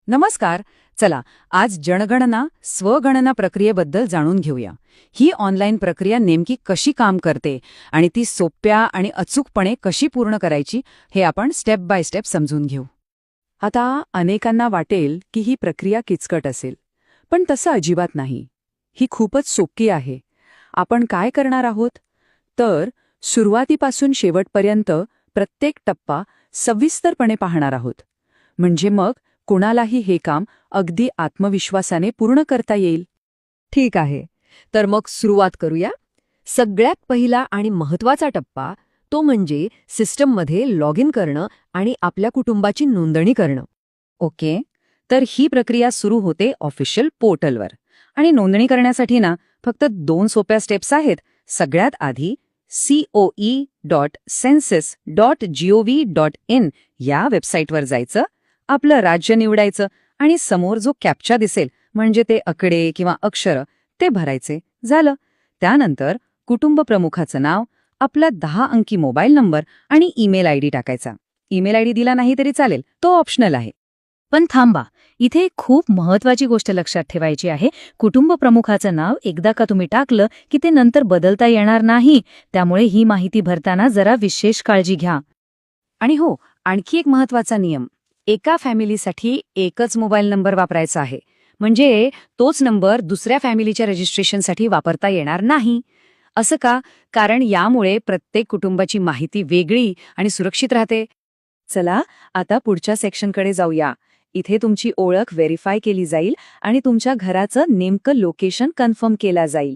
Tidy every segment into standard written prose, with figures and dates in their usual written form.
नमस्कार. चला, आज जनगणना स्वगणना प्रक्रियेबद्दल जाणून घेऊया. ही ऑनलाईन प्रक्रिया नेमकी कशी काम करते आणि ती सोप्या आणि अचूकपणे कशी पूर्ण करायची हे आपण स्टेप बाय स्टेप समजून घेऊ. आता अनेकांना वाटेल की ही प्रक्रिया किचकट असेल, पण तसं अजिबात नाही. ही खूपच सोपी आहे. आपण काय करणार आहोत तर सुरुवातीपासून शेवटपर्यंत प्रत्येक टप्पा सविस्तरपणे पाहणार आहोत. म्हणजे मग कुणालाही हे काम अगदी आत्मविश्वासाने पूर्ण करता येईल. ठीक आहे. तर मग सुरुवात करूया. सगळ्यात पहिला आणि महत्त्वाचा टप्पा तो म्हणजे सिस्टममध्ये लॉग इन करणं आणि आपल्या कुटुंबाची नोंदणी करणं. ओके, तर ही प्रक्रिया सुरू होते ऑफिशियल पोर्टलवर. आणि नोंदणी करण्यासाठी ना फक्त 2 सोप्या स्टेप्स आहेत. सगळ्यात आधी coe.census.gov.in या वेबसाईटवर जायचं, आपलं राज्य निवडायचं आणि समोर जो कॅप्चा दिसेल म्हणजे ते आकडे किंवा अक्षर ते भरायचे. झालं. त्यानंतर कुटुंब प्रमुखाचं नाव, आपला 10 अंकी मोबाईल नंबर आणि ईमेल आयडी टाकायचा. ईमेल आयडी दिला नाही तरी चालेल, तो ऑप्शनल आहे. पण थांबा, इथे खूप महत्वाची गोष्ट लक्षात ठेवायची आहे. कुटुंब प्रमुखाचं नाव एकदा का तुम्ही टाकलं की ते नंतर बदलता येणार नाही. त्यामुळे ही माहिती भरताना जरा विशेष काळजी घ्या. आणि हो, आणखी एक महत्वाचा नियम. एका फॅमिलीसाठी एकच मोबाईल नंबर वापरायचा आहे. म्हणजे तोच नंबर दुसऱ्या फॅमिलीच्या रजिस्ट्रेशनसाठी वापरता येणार नाही. असं का? कारण यामुळे प्रत्येक कुटुंबाची माहिती वेगळी आणि सुरक्षित राहते. चला, आता पुढच्या सेक्शनकडे जाऊया. इथे तुमची ओळख व्हेरीफाय केली जाईल आणि तुमच्या घराचं नेमकं लोकेशन कन्फर्म केला जाईल.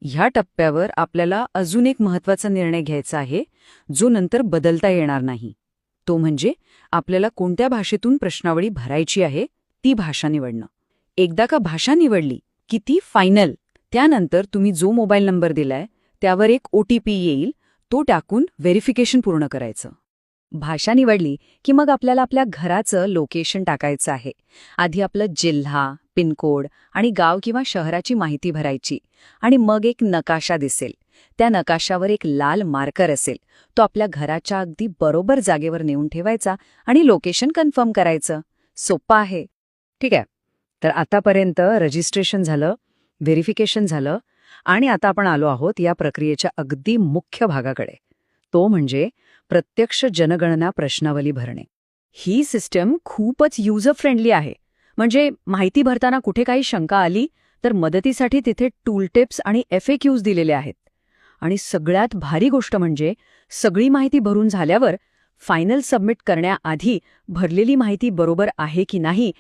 ह्या टप्प्यावर आपल्याला अजून एक महत्वाचा निर्णय घ्यायचा आहे, जो नंतर बदलता येणार नाही. तो म्हणजे आपल्याला कोणत्या भाषेतून प्रश्नावळी भरायची आहे ती भाषा निवडणं. एकदा का भाषा निवडली की ती फायनल. त्यानंतर तुम्ही जो मोबाईल नंबर दिलाय त्यावर एक OTP येईल, तो टाकून व्हेरिफिकेशन पूर्ण करायचं. भाषा निवडली की मग आपल्याला आपल्या घराचं लोकेशन टाकायचं आहे. आधी आपलं जिल्हा, पिनकोड आणि गाव किंवा शहराची माहिती भरायची. आणि मग एक नकाशा दिसेल. त्या नकाशावर एक लाल मार्कर असेल. तो आपल्या घराच्या अगदी बरोबर जागेवर नेऊन ठेवायचा आणि लोकेशन कन्फर्म करायचं. सोपं आहे. ठीक आहे. तर आतापर्यंत रजिस्ट्रेशन झालं, व्हेरिफिकेशन झालं आणि आता आपण आलो आहोत या प्रक्रियेच्या अगदी मुख्य भागाकडे. तो म्हणजे प्रत्यक्ष जनगणना प्रश्नावली भरणे. ही सिस्टम खूपच युजर फ्रेंडली आहे. म्हणजे माहिती भरताना कुठे काही शंका आली तर मदतीसाठी तिथे टूल टिप्स आणि FAQs दिलेले आहेत. आणि सगळ्यात भारी गोष्ट म्हणजे सगळी माहिती भरून झाल्यावर फायनल सबमिट करण्याआधी भरलेली माहिती बरोबर आहे की नाही